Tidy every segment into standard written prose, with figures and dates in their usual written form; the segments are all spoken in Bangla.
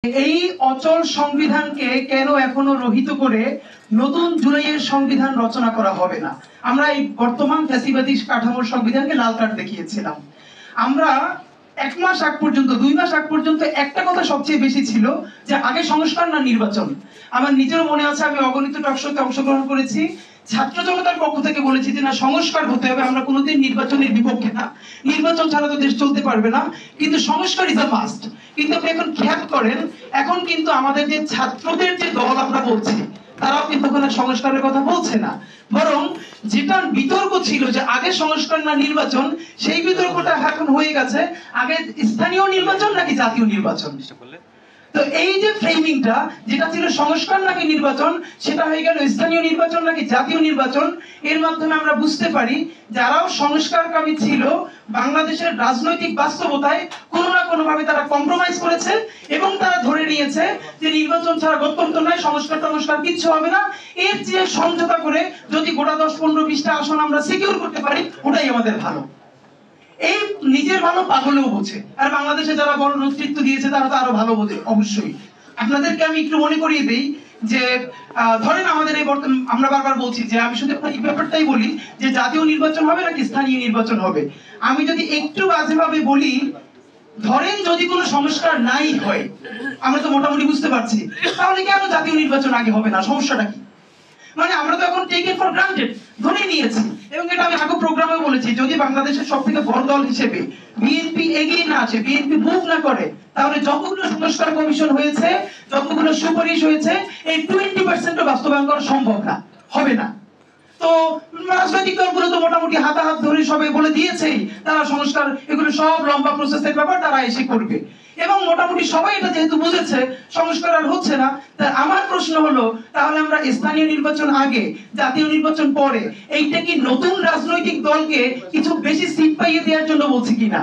এই অচল সংবিধানকে কেন এখনো রহিত করে নতুন জুলাইয়ের সংবিধান রচনা করা হবে না? আমরা এই বর্তমান ফ্যাসিবাদী কাঠামোর সংবিধানকে লাল কার্ড দেখিয়েছিলাম। আমরা 1 মাস আগ পর্যন্ত 2 মাস আগ পর্যন্ত একটা কথা সবচেয়ে বেশি ছিল যে আগে সংস্কার না নির্বাচন। আমার নিজেরও মনে আছে, আমি অগণিত টকশোতে অংশগ্রহণ করেছি, ছাত্র জনতার পক্ষ থেকে বলেছি যে না, সংস্কার হতে হবে, আমরা কোনোদিন নির্বাচনের বিপক্ষে না, নির্বাচন ছাড়া তো দেশ চলতে পারবে না, কিন্তু সংস্কার ইজ আ মাস্ট। কিন্তু আপনি এখন খেয়াল করেন, এখন কিন্তু আমাদের যে ছাত্রদের যে দল আমরা বলছি, তারাও কিন্তু কোনো সংস্কারের কথা বলছে না, বরং যেটা বিতর্ক ছিল যে আগে সংস্কার না নির্বাচন, সেই বিতর্কটা এখন হয়ে গেছে আগে স্থানীয় নির্বাচন নাকি জাতীয় নির্বাচন। তো এই যে ফ্রেমিংটা, যেটা ছিল সংস্কার নাকি নির্বাচন, সেটা হয়ে গেল স্থানীয় নির্বাচন নাকি জাতীয় নির্বাচন। এর মাধ্যমে আমরা বুঝতে পারি যারাও সংস্কারকামী ছিল বাংলাদেশের রাজনৈতিক বাস্তবতায় কোনো না কোনো ভাবে তারা কম্প্রোমাইজ করেছে এবং তারা ধরে নিয়েছে যে নির্বাচন ছাড়া গত্যন্তর নয়, সংস্কার কিচ্ছু হবে না, এর চেয়ে সমঝোতা করে যদি গোটা 10-15-20টা আসন আমরা সিকিউর করতে পারি, ওটাই আমাদের ভালো। এই নিজের ভালো পাগলেও বোঝে, আর বাংলাদেশে যারা বড় নেতৃত্ব দিয়েছে তারা তো আরো ভালো বোঝে অবশ্যই। আপনাদেরকে আমি একটু মনে করিয়ে দেই যে ধরেন আমাদের এই আমরা বারবার বলছি যে, আমি শুধু এই ব্যাপারটাই বলি যে জাতীয় নির্বাচন হবে নাকি স্থানীয় নির্বাচন হবে। আমি যদি একটু বাজেভাবে বলি, ধরেন যদি কোনো সংস্কার নাই হয়, আমরা তো মোটামুটি বুঝতে পারছি, তাহলে কেন জাতীয় নির্বাচন আগে হবে না? সমস্যাটা কি? মানে আমরা তো এখন টেক ইট ফর গ্রান্টেড ধরে নিয়েছি, এবং এটা আমি আগে প্রোগ্রামে বলেছি, যদি বাংলাদেশের সবথেকে বড় দল হিসেবে বিএনপি এগিয়ে না আসে, বিএনপি মুভ না করে, তাহলে যতগুলো সংস্কার কমিশন হয়েছে, যতগুলো সুপারিশ হয়েছে, এই 20% বাস্তবায়ন করা সম্ভব না, হবে না। তো রাজনৈতিক দলগুলো তো মোটামুটি হাতাহাত ধরে সবাই বলে দিয়েছেই তারা সংস্কার, এগুলো সব লম্বা প্রসেসের ব্যাপার, তারা এসে করবে, এবং মোটামুটি সবাই এটা যেহেতু বুঝেছে সংস্কার আর হচ্ছে না। তাই আমার প্রশ্ন হলো, তাহলে আমরা স্থানীয় নির্বাচন আগে, জাতীয় নির্বাচন পরে, এইটা কি নতুন রাজনৈতিক দলকে কিছু বেশি সিট পাইয়ে দেওয়ার জন্য বলছি কিনা?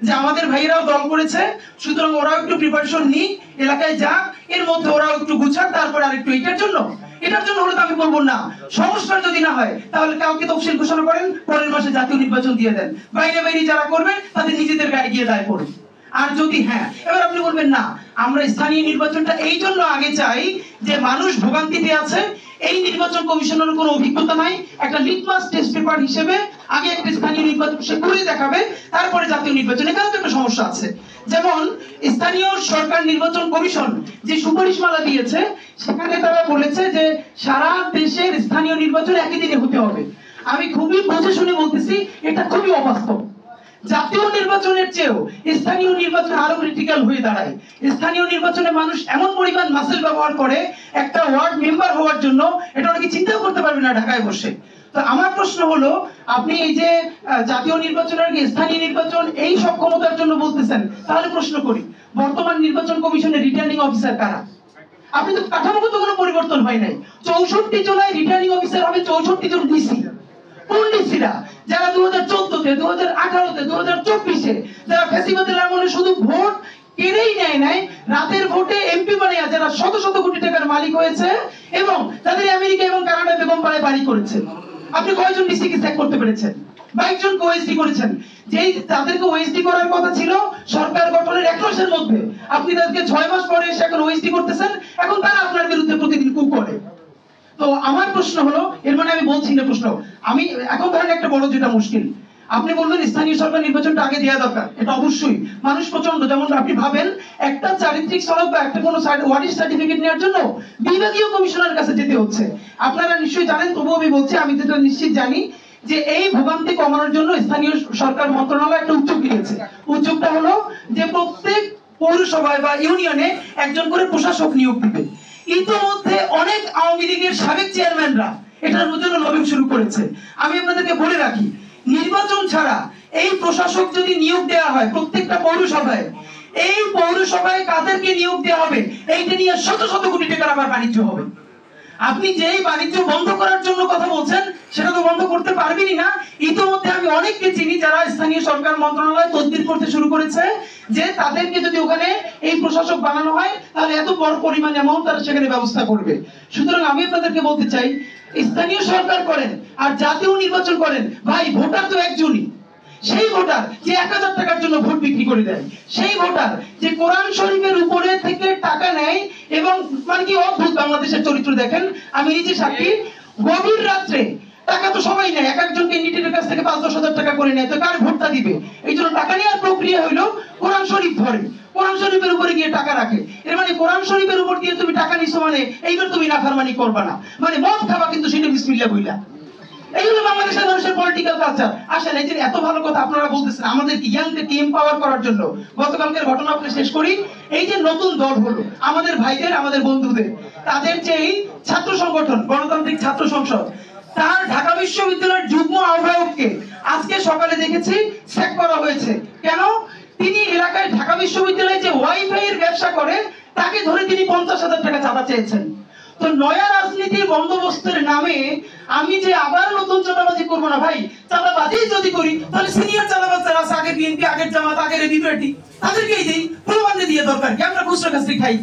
যে আমাদের ভাইয়েরাও দল করেছে, সুতরাং ওরাও একটু প্রিপারেশন নিক, এলাকায় যাক, এর মধ্যে ওরাও একটু গুছাক, তারপর আরেকটু এটার জন্য হলে তো আমি বলবো না। সংস্কার যদি না হয়, তাহলে কাউকে তফসিল ঘোষণা করেন, পরের মাসে জাতীয় নির্বাচন দিয়ে দেন, বাইরে যারা করবে তাদের নিজেদের গায়ে গিয়ে দায় পড়ে। আর যদি হ্যাঁ, এবার আপনি বলবেন না, আমরা স্থানীয় নির্বাচনটা এই জন্য আগে চাই যে মানুষ ভোগান্তিতে আছে, এই নির্বাচন কমিশনের কোনো অভিজ্ঞতা নাই, একটা লিটমাস টেস্ট পেপার হিসেবে আগে একটা স্থানীয় নির্বাচন সে করে দেখাবে, তারপরে জাতীয় নির্বাচন। এখানে তো একটা সমস্যা আছে। যেমন স্থানীয় সরকার নির্বাচন কমিশন যে সুপারিশমালা দিয়েছে, সেখানে তারা বলেছে যে সারা দেশের স্থানীয় নির্বাচন একই দিনে হতে হবে। আমি খুবই বুঝে শুনে বলতেছি, এটা খুবই অবাস্তব। জাতীয় নির্বাচনের চেয়েও স্থানীয় নির্বাচন আরো ক্রিটিক্যাল হয়ে দাঁড়ায়। স্থানীয় নির্বাচনে মানুষ এমন পরিমাণ মাসেল ব্যবহার করে একটা ওয়ার্ড মেম্বার হওয়ার জন্য, এটা অনেকে চিন্তাও করতে পারবে না ঢাকায় বসে। তো আমার প্রশ্ন হলো, আপনি এই যে জাতীয় নির্বাচনের স্থানীয় নির্বাচন এই সক্ষমতার জন্য বলতেছেন, তাহলে প্রশ্ন করি, বর্তমান নির্বাচন কমিশনের রিটার্নিং অফিসার কারা? আপনি তো কাঠামোগত কোনো পরিবর্তন হয় নাই। 64 জেলায় রিটার্নিং অফিসার হবে 64 জন ডিসি। কোন ডিসিরা? যারা 2014-তে, 2018-তে, 2024-এ যারা ফ্যাসিবাদের আমলে শুধু ভোট কেড়েই নেয় নাই, রাতের ভোটে এমপি বানিয়ে যারা শত শত কোটি টাকার মালিক হয়েছে এবং তাদের আমেরিকা এবং কানাডা বেগম পাড়ায় বাড়ি করেছে। আপনি কয়জন ডিসিকে স্যাক করতে পেরেছেন? 22 জনকে ওএসডি করেছেন। যেই তাদেরকে ওএসডি করার কথা ছিল সরকার গঠনের 1 মাসের মধ্যে, আপনি তাদেরকে 6 মাস পরে এসে এখন ওএসডি করতেছেন, এখন তারা আপনার বিরুদ্ধে প্রতিদিন কু করে। তো আমার প্রশ্ন হলো, এর মানে আমি বলছি না, প্রশ্ন আমি এখন ধরেন একটা বড় যেটা মুশকিল, আপনি বলবেন স্থানীয় সরকার নির্বাচনটা আগে দেওয়া দরকার, এটা অবশ্যই। মানুষ প্রচন্ড, যেমন আপনি ভাবেন একটা চারিত্রিক সনদ বা একটা কোনো ওয়ারিশ সার্টিফিকেট নেওয়ার জন্য বিভাগীয় কমিশনারের কাছে যেতে হচ্ছে। আপনারা নিশ্চয়ই জানেন, তবুও আমি বলছি, আমি যেটা নিশ্চিত জানি যে এই ভোগান্তি কমানোর জন্য স্থানীয় সরকার মন্ত্রণালয় একটা উদ্যোগ নিয়েছে। উদ্যোগটা হলো যে প্রত্যেক পৌরসভায় বা ইউনিয়নে একজন করে প্রশাসক নিয়োগ দিবে। ইতিমধ্যে অনেক আওয়ামী লীগের সাবেক চেয়ারম্যানরা এটার জন্য লবিং শুরু করেছে। আমি আপনাদেরকে বলে রাখি, নির্বাচন ছাড়া এই প্রশাসক যদি নিয়োগ দেওয়া হয় প্রত্যেকটা পৌরসভায়, এই পৌরসভায় কাদেরকে নিয়োগ দেওয়া হবে, এইটা নিয়ে শত শত কোটি টাকার আবার বাণিজ্য হবে। আপনি যেই বাণিজ্য বন্ধ করার জন্য কথা বলছেন, সেটা তো বন্ধ করতে পারবেনই না। ইতিমধ্যে আমি অনেককে চিনি যারা স্থানীয় সরকার মন্ত্রণালয় তদবির করতে শুরু করেছে যে তাদেরকে যদি ওখানে এই প্রশাসক বানানো হয়, তাহলে এত বড় পরিমাণ অ্যামাউন্ট তারা সেখানে ব্যবস্থা করবে। সুতরাং আমি আপনাদেরকে বলতে চাই, স্থানীয় সরকার করেন আর জাতীয় নির্বাচন করেন, ভাই ভোটার তো একজনই। সেই ভোটার যে 1000 টাকার জন্য ভোট বিক্রি করে দেয়, সেই ভোটার যে কোরআন শরীফের উপরে থেকে টাকা নেয় এবং মানে কি অদ্ভুত বাংলাদেশের চরিত্র দেখেন, আমি নিজে সাক্ষী। গভীর রাত্রে টাকা তো সবাই নেয়, এক একজন ক্যান্ডিডেটের কাছ থেকে 5-10 হাজার টাকা করে নেয়, তো কার ভোটটা দিবে? এই জন্য টাকা নেওয়ার প্রক্রিয়া হলো কোরআন শরীফ ধরে কোরআন শরীফের উপরে গিয়ে টাকা রাখে। এর মানে কোরআন শরীফের উপর দিয়ে তুমি টাকা নিছো মানে এইবার তুমি নাফরমানি করবা না, মানে মদ খাবা কিন্তু সেটা বিসমিল্লাহ বইলা। এই হলো বাংলাদেশের মানুষের পলিটিক্যাল কালচার। আসেন, এই যে এত ভালো কথা আপনারা বলতেছেন আমাদের ইয়াংদেরকে এম্পাওয়ার করার জন্য, গতকালকের ঘটনা আপনি শেষ করি। এই যে নতুন দল হলো আমাদের ভাইদের, আমাদের বন্ধুদের, তাদের যে এই ছাত্র সংগঠন গণতান্ত্রিক ছাত্র সংসদ, তার ঢাকা বিশ্ববিদ্যালয়ের যুগ্ম আহ্বায়ককে আজকে সকালে দেখেছি স্যাক করা হয়েছে। কেন? তিনি এলাকায় ঢাকা বিশ্ববিদ্যালয়ে যে ওয়াইফাই এর ব্যবসা করে তাকে ধরে তিনি 50,000 টাকা চাঁদা চেয়েছেন। তো নয়া রাজনীতির বন্দোবস্তের নামে আমি যে আবার নতুন চাঁদাবাজি করবো না ভাই, চাঁদাবাজি যদি করি তাহলে সিনিয়র চাঁদাবাজ যারা আছে, আগের বিএনপি, আগের জামাত, আগের এবি পার্টি, তাদেরকেই দিই, প্রমাণে দিয়ে দরকার কি, আমরা খুচরা কাছরি খাই।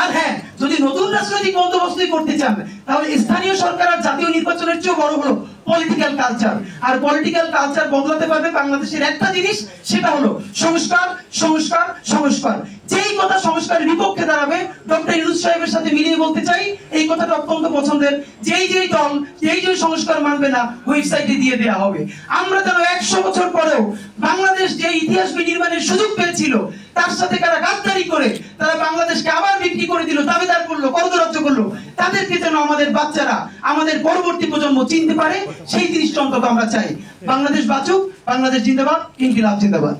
আর হ্যাঁ, যদি নতুন রাজনৈতিক বন্দোবস্তই করতে চান তাহলে স্থানীয় সরকার আর জাতীয় নির্বাচনের চেয়ে বড় হলো পলিটিক্যাল কালচার। আর পলিটিক্যাল কালচার বদলাতে পারবে বাংলাদেশের একটা জিনিস, সেটা হলো সংস্কার, সংস্কার, সংস্কার। যেই কথা সংস্কারের বিপক্ষে দাঁড়াবে, ডক্টর ইউনূস সাহেবের সাথে মিলিয়ে বলতে চাই, এই কথাটা অত্যন্ত পছন্দের। যেই যেই দল যেই যেই সংস্কার মানবে না, ওয়েবসাইটে দিয়ে দেওয়া হবে। আমরা যেন 100 বছর পরেও বাংলাদেশ যে ইতিহাস বিনির্মাণের সুযোগ পেয়েছিল, তার সাথে কারা গাদ্দারি করে তারা বাংলাদেশকে আবার বিক্রি করে দিল, দাবিদার করলো, করদরাজ্য করলো, তাদেরকে যেন আমাদের বাচ্চারা, আমাদের পরবর্তী প্রজন্ম চিনতে পারে, সেই জিনিসটা অন্তত আমরা চাই। বাংলাদেশ বাঁচুক, বাংলাদেশ জিন্দাবাদ, ইনকিলাব জিন্দাবাদ।